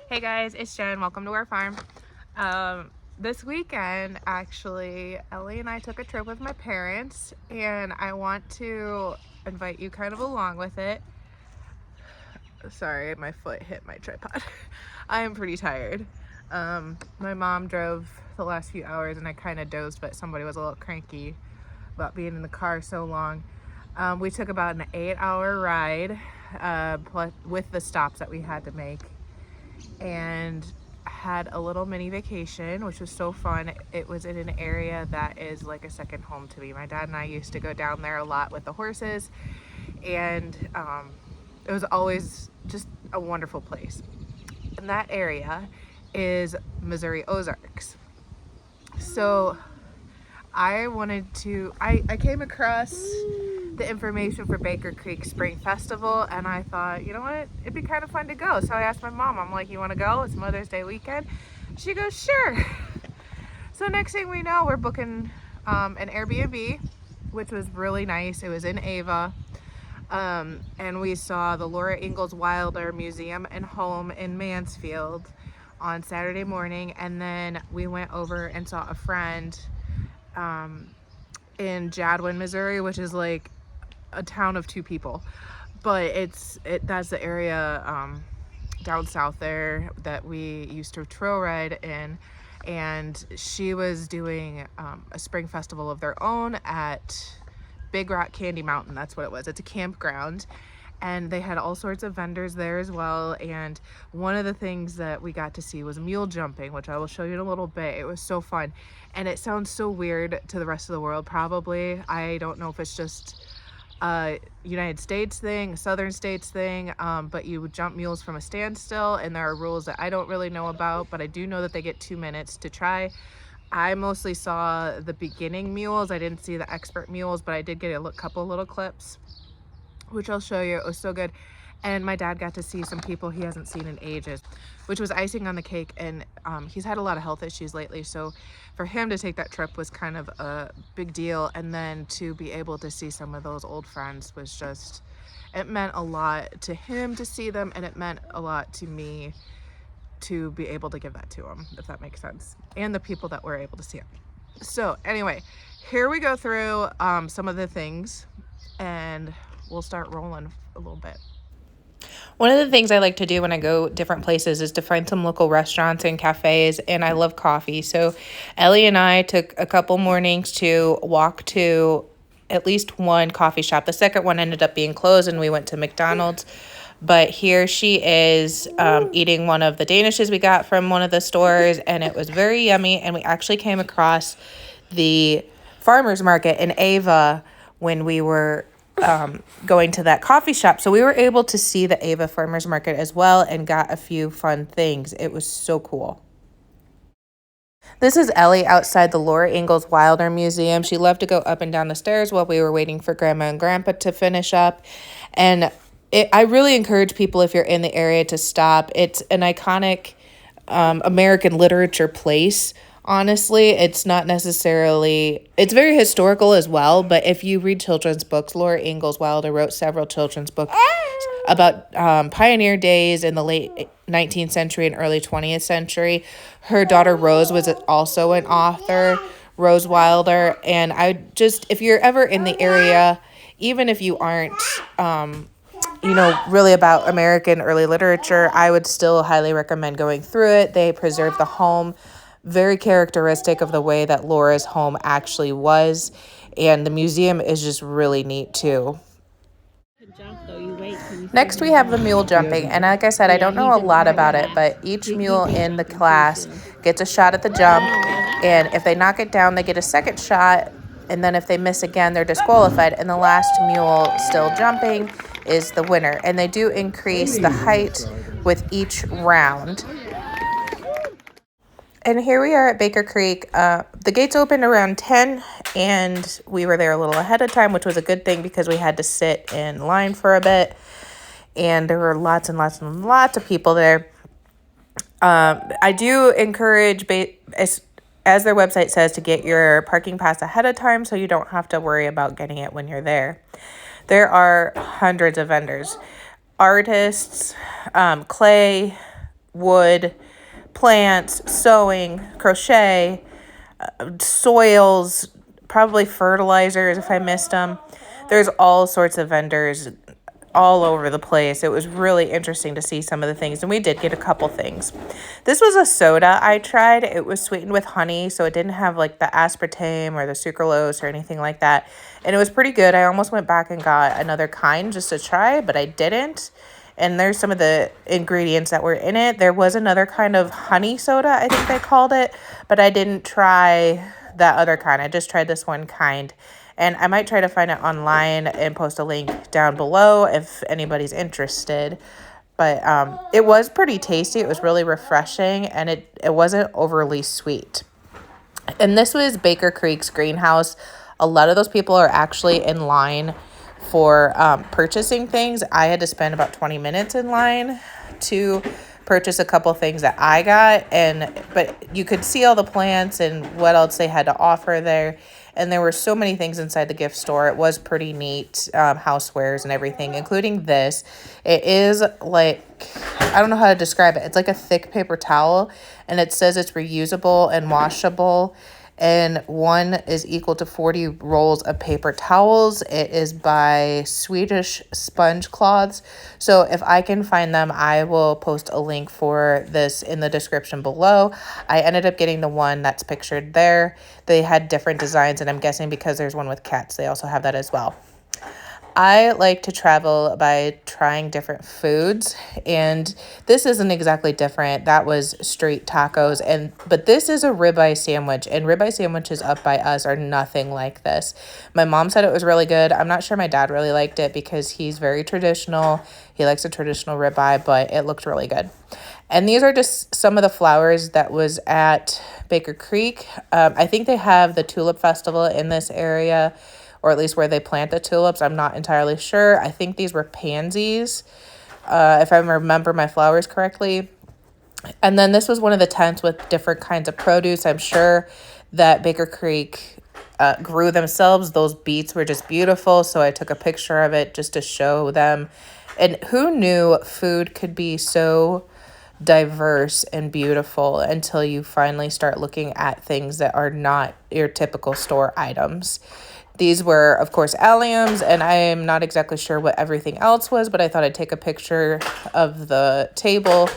Hey guys, it's Jen. Welcome to our farm. This weekend, actually, Ellie and I took a trip with my parents, and I want to invite you kind of along with it. Sorry, my foot hit my tripod. I am pretty tired. My mom drove the last few hours, and I kind of dozed, but somebody was a little cranky about being in the car so long. We took about an 8-hour ride, plus with the stops that we had to make, and had a little mini vacation, which was so fun. It was in an area that is like a second home to me. My dad and I used to go down there a lot with the horses, and it was always just a wonderful place. And that area is Missouri Ozarks. So I came across the information for Baker Creek Spring Festival, and I thought, you know what, it'd be kind of fun to go. So I asked my mom, I'm like, you want to go? It's Mother's Day weekend. She goes, sure. So next thing we know, we're booking an Airbnb, which was really nice. It was in Ava, and we saw the Laura Ingalls Wilder Museum and Home in Mansfield on Saturday morning, and then we went over and saw a friend in Jadwin, Missouri, which is like a town of 2 people, but that's the area down south there that we used to trail ride in. And she was doing a spring festival of their own at Big Rock Candy Mountain. That's what it was. It's a campground, and they had all sorts of vendors there as well. And one of the things that we got to see was mule jumping, which I will show you in a little bit. It was so fun, and it sounds so weird to the rest of the world probably. I don't know if it's just United States thing, Southern States thing, but you would jump mules from a standstill, and there are rules that I don't really know about, but I do know that they get 2 minutes to try. I mostly saw the beginning mules. I didn't see the expert mules, but I did get a couple little clips, which I'll show you. It was so good. And my dad got to see some people he hasn't seen in ages, which was icing on the cake. And he's had a lot of health issues lately, so for him to take that trip was kind of a big deal. And then to be able to see some of those old friends was just, it meant a lot to him to see them, and it meant a lot to me to be able to give that to him, if that makes sense, and the people that were able to see him. So anyway, here we go through some of the things, and we'll start rolling a little bit. One of the things I like to do when I go different places is to find some local restaurants and cafes, and I love coffee. So Ellie and I took a couple mornings to walk to at least one coffee shop. The second one ended up being closed, and we went to McDonald's. But here she is eating one of the Danishes we got from one of the stores, and it was very yummy. And we actually came across the farmer's market in Ava when we were going to that coffee shop. So we were able to see the Ava farmer's market as well and got a few fun things. It was so cool. This is Ellie outside the Laura Ingalls Wilder Museum. She loved to go up and down the stairs while we were waiting for Grandma and Grandpa to finish up. And I really encourage people, if you're in the area, to stop. It's an iconic American literature place. Honestly, it's not necessarily, it's very historical as well, but if you read children's books, Laura Ingalls Wilder wrote several children's books about pioneer days in the late 19th century and early 20th century. Her daughter Rose was also an author, Rose Wilder, and if you're ever in the area, even if you aren't really about American early literature, I would still highly recommend going through it. They preserve the home, very characteristic of the way that Laura's home actually was, and the museum is just really neat too. Next, we have the mule jumping, and like I said, I don't know a lot about it, but each mule in the class gets a shot at the jump, and if they knock it down, they get a second shot, and then if they miss again, they're disqualified, and the last mule still jumping is the winner. And they do increase the height with each round. And here we are at Baker Creek. The gates opened around 10, and we were there a little ahead of time, which was a good thing because we had to sit in line for a bit. And there were lots and lots and lots of people there. I do encourage, as their website says, to get your parking pass ahead of time so you don't have to worry about getting it when you're there. There are hundreds of vendors, artists, clay, wood, plants, sewing, crochet, soils, probably fertilizers if I missed them. There's all sorts of vendors all over the place. It was really interesting to see some of the things, and we did get a couple things. This was a soda I tried. It was sweetened with honey, so it didn't have like the aspartame or the sucralose or anything like that, and it was pretty good. I almost went back and got another kind just to try, but I didn't. And there's some of the ingredients that were in it. There was another kind of honey soda, I think they called it, but I didn't try that other kind. I just tried this one kind. And I might try to find it online and post a link down below if anybody's interested. But it was pretty tasty. It was really refreshing, and it wasn't overly sweet. And this was Baker Creek's greenhouse. A lot of those people are actually in line for purchasing things. I had to spend about 20 minutes in line to purchase a couple things that I got, but you could see all the plants and what else they had to offer there. And there were so many things inside the gift store. It was pretty neat, housewares and everything, including this. It is like, I don't know how to describe it. It's like a thick paper towel, and it says it's reusable and washable. And one is equal to 40 rolls of paper towels. It is by Swedish Sponge Cloths. So if I can find them, I will post a link for this in the description below. I ended up getting the one that's pictured there. They had different designs, and I'm guessing because there's one with cats, they also have that as well. I like to travel by trying different foods, and this isn't exactly different. That was street tacos, but this is a ribeye sandwich, and ribeye sandwiches up by us are nothing like this. My mom said it was really good. I'm not sure my dad really liked it because he's very traditional. He likes a traditional ribeye, but it looked really good. And these are just some of the flowers that was at Baker Creek. I think they have the Tulip Festival in this area, or at least where they plant the tulips. I'm not entirely sure. I think these were pansies, if I remember my flowers correctly. And then this was one of the tents with different kinds of produce. I'm sure that Baker Creek grew themselves. Those beets were just beautiful, so I took a picture of it just to show them. And who knew food could be so diverse and beautiful until you finally start looking at things that are not your typical store items. These were, of course, alliums, and I am not exactly sure what everything else was, but I thought I'd take a picture of the table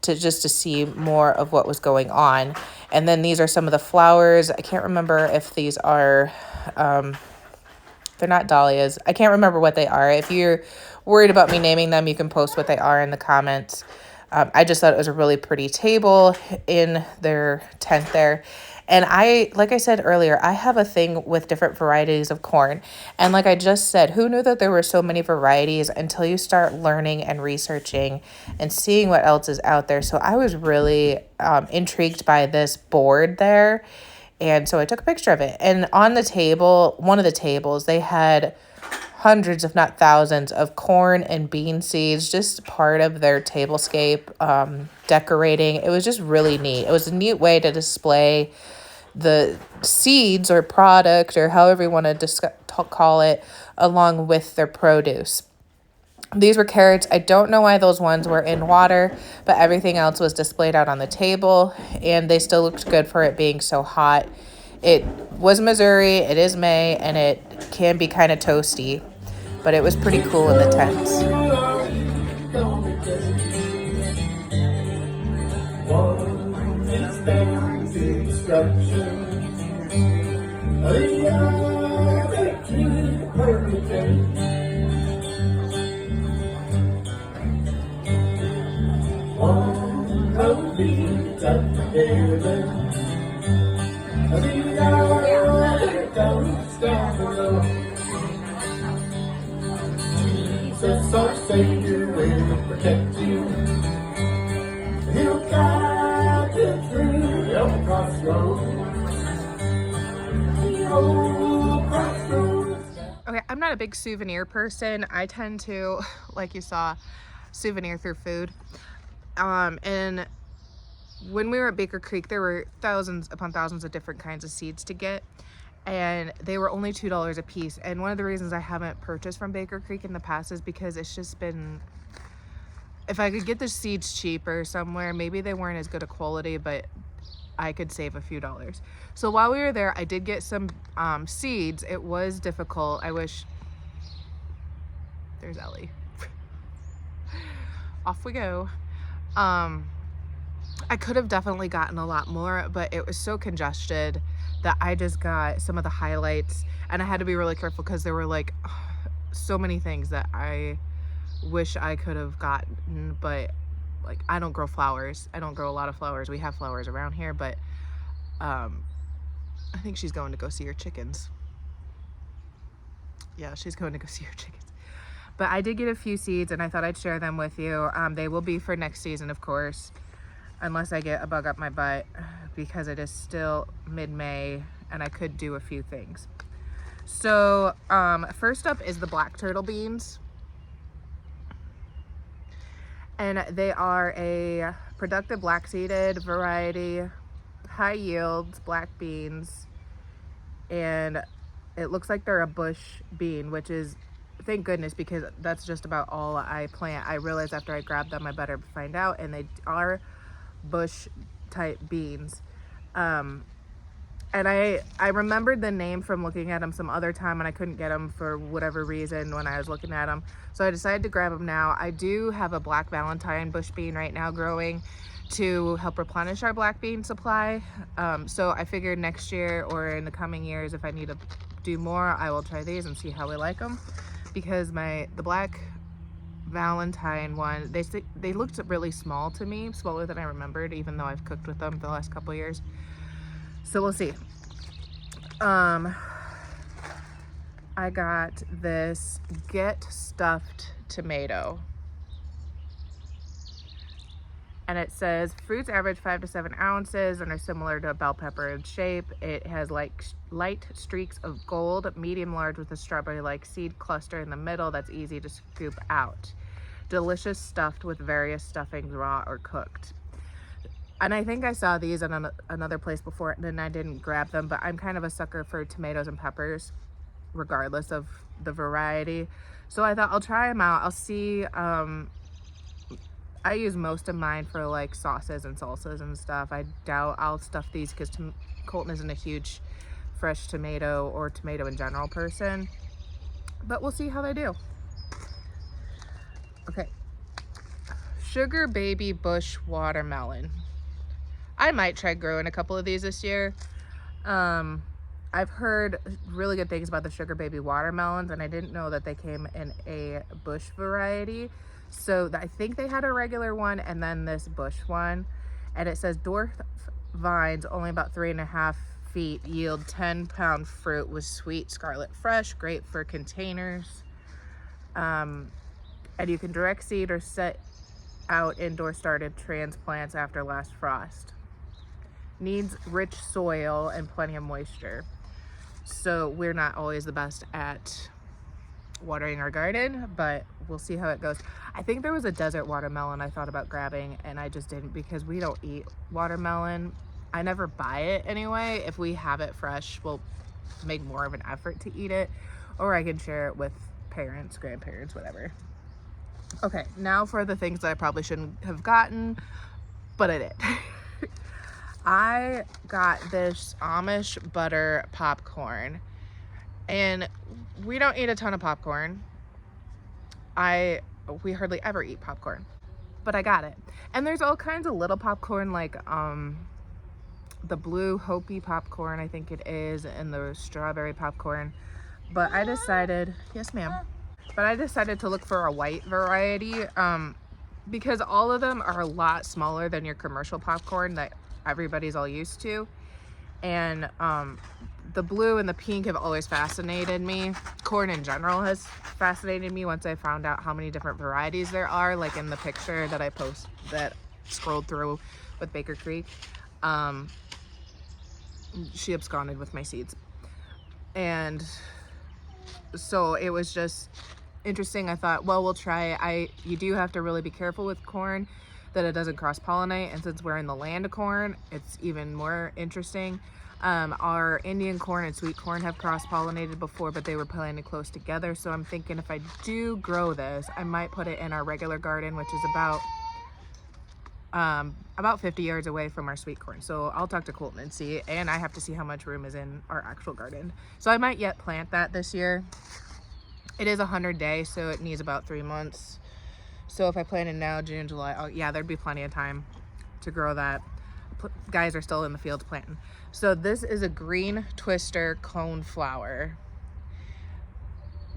to see more of what was going on. And then these are some of the flowers. I can't remember if these are, they're not dahlias. I can't remember what they are. If you're worried about me naming them, you can post what they are in the comments. I just thought it was a really pretty table in their tent there. And like I said earlier, I have a thing with different varieties of corn. And like I just said, who knew that there were so many varieties until you start learning and researching and seeing what else is out there. So I was really intrigued by this board there. And so I took a picture of it. And on the table, one of the tables, they had hundreds, if not thousands, of corn and bean seeds, just part of their tablescape decorating. It was just really neat. It was a neat way to display the seeds or product or however you want to call it along with their produce. These were carrots. I don't know why those ones were in water, but everything else was displayed out on the table, and they still looked good for it being so hot. It was Missouri, it is May, and it can be kind of toasty, but it was pretty cool in the tents. Jesus, our Savior, will protect you. He'll guide you through the old crossroads. Okay, I'm not a big souvenir person. I tend to, like you saw, souvenir through food. And when we were at Baker Creek, there were thousands upon thousands of different kinds of seeds to get, and they were only $2 a piece. And one of the reasons I haven't purchased from Baker Creek in the past is because it's just been if I could get the seeds cheaper somewhere, maybe they weren't as good a quality, but I could save a few dollars. So while we were there, I did get some seeds. It was difficult. I wish, there's Ellie. Off we go. I could have definitely gotten a lot more, but it was so congested that I just got some of the highlights, and I had to be really careful because there were like so many things that I wish I could have gotten, but like I don't grow flowers. I don't grow a lot of flowers. We have flowers around here, but I think she's going to go see her chickens. Yeah, she's going to go see her chickens. But I did get a few seeds and I thought I'd share them with you. They will be for next season, of course, unless I get a bug up my butt, because it is still mid-May and I could do a few things. So first up is the black turtle beans. And they are a productive black seeded variety, high yields, black beans. And it looks like they're a bush bean, which is, thank goodness, because that's just about all I plant. I realized after I grabbed them, I better find out, and they are bush type beans. And I remembered the name from looking at them some other time, and I couldn't get them for whatever reason when I was looking at them. So I decided to grab them now. I do have a black Valentine bush bean right now growing to help replenish our black bean supply. So I figured next year or in the coming years, if I need to do more, I will try these and see how we like them. Because the black Valentine one, they looked really small to me, smaller than I remembered, even though I've cooked with them the last couple years. So we'll see. I got this Get Stuffed tomato. And it says fruits average 5 to 7 ounces and are similar to a bell pepper in shape. It has like light streaks of gold, medium large, with a strawberry-like seed cluster in the middle that's easy to scoop out. Delicious, stuffed with various stuffings, raw or cooked. And I think I saw these in another place before, and then I didn't grab them, but I'm kind of a sucker for tomatoes and peppers, regardless of the variety. So I thought I'll try them out. I'll see. I use most of mine for like sauces and salsas and stuff. I doubt I'll stuff these because Colton isn't a huge fresh tomato or tomato in general person, but we'll see how they do. Okay. Sugar Baby Bush Watermelon. I might try growing a couple of these this year. I've heard really good things about the Sugar Baby watermelons, and I didn't know that they came in a bush variety. So I think they had a regular one and then this bush one. And it says dwarf vines, only about 3.5 feet, yield 10-pound fruit with sweet scarlet fresh, great for containers. And you can direct seed or set out indoor started transplants after last frost. Needs rich soil and plenty of moisture. So we're not always the best at watering our garden, but we'll see how it goes. I think there was a desert watermelon I thought about grabbing, and I just didn't because we don't eat watermelon. I never buy it anyway. If we have it fresh, we'll make more of an effort to eat it, or I can share it with parents, grandparents, whatever. Okay, now for the things that I probably shouldn't have gotten, but I did. I got this Amish butter popcorn, and we don't eat a ton of popcorn. We hardly ever eat popcorn, but I got it. And there's all kinds of little popcorn, like the blue Hopi popcorn, I think it is, and the strawberry popcorn. But I decided, yes ma'am, but I decided to look for a white variety because all of them are a lot smaller than your commercial popcorn that everybody's all used to. And the blue and the pink have always fascinated me. Corn in general has fascinated me once I found out how many different varieties there are, like in the picture that I scrolled through with Baker Creek. She absconded with my seeds. And so it was just interesting. I thought, well, we'll try. You do have to really be careful with corn that it doesn't cross-pollinate, and since we're in the land of corn, it's even more interesting. Our Indian corn and sweet corn have cross-pollinated before, but they were planted close together. So I'm thinking if I do grow this, I might put it in our regular garden, which is about 50 yards away from our sweet corn. So I'll talk to Colton and see, and I have to see how much room is in our actual garden. So I might yet plant that this year. It is 100 days, so it needs about 3 months. So if I planted now, June, July, yeah, there'd be plenty of time to grow that. Guys are still in the fields planting. So this is a green twister cone flower.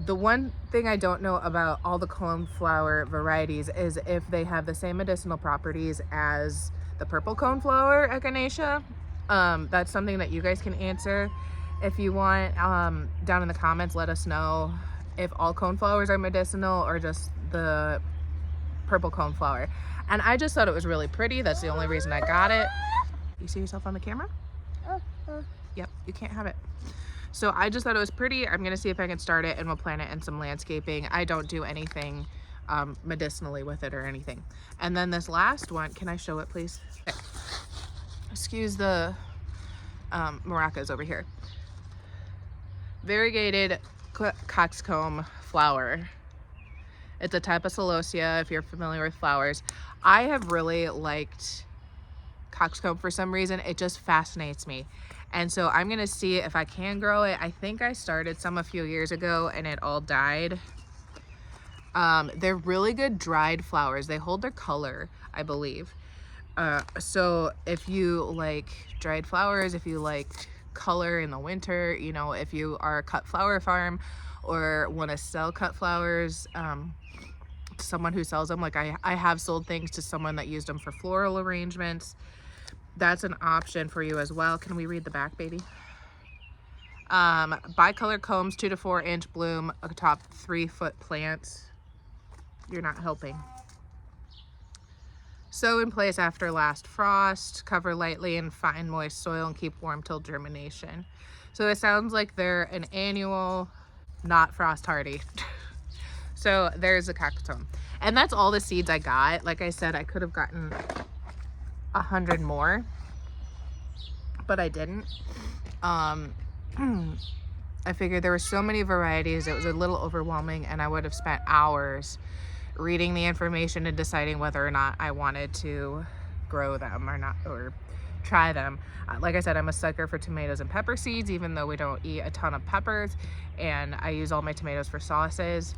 The one thing I don't know about all the coneflower varieties is if they have the same medicinal properties as the purple coneflower echinacea. That's something that you guys can answer. If you want, down in the comments, let us know if all coneflowers are medicinal or just the purple coneflower. And I just thought it was really pretty. That's the only reason I got it. You see yourself on the camera? Yep, you can't have it. So I just thought it was pretty. I'm gonna see if I can start it and we'll plant it in some landscaping. I don't do anything medicinally with it or anything. And then this last one, can I show it please? Okay. Excuse the maracas over here. Variegated coxcomb flower. It's a type of celosia if you're familiar with flowers. I have really liked coxcomb for some reason. It just fascinates me. And so I'm gonna see if I can grow it. I think I started some a few years ago and it all died. They're really good dried flowers. They hold their color, I believe. So if you like dried flowers, if you like color in the winter, you know, if you are a cut flower farm or want to sell cut flowers, to someone who sells them, like I have sold things to someone that used them for floral arrangements. That's an option for you as well. Can we read the back, baby? Bicolor combs, 2 to 4 inch bloom atop 3-foot plants. You're not helping. Sow in place after last frost. Cover lightly in fine moist soil and keep warm till germination. So it sounds like they're an annual, not frost hardy. So there's a coxcomb. And that's all the seeds I got. Like I said, I could have gotten 100 more, but I didn't. I figured there were so many varieties, it was a little overwhelming, and I would have spent hours reading the information and deciding whether or not I wanted to grow them or not, or try them. Like I said, I'm a sucker for tomatoes and pepper seeds, even though we don't eat a ton of peppers, and I use all my tomatoes for sauces.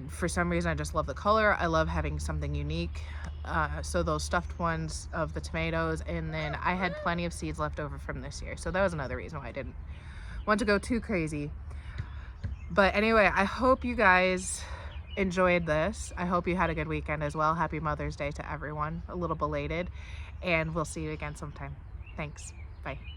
For some reason, I just love the color. I love having something unique. So those stuffed ones of the tomatoes, and then I had plenty of seeds left over from this year. So that was another reason why I didn't want to go too crazy. But anyway, I hope you guys enjoyed this. I hope you had a good weekend as well. Happy Mother's Day to everyone, a little belated, and we'll see you again sometime. Thanks. Bye.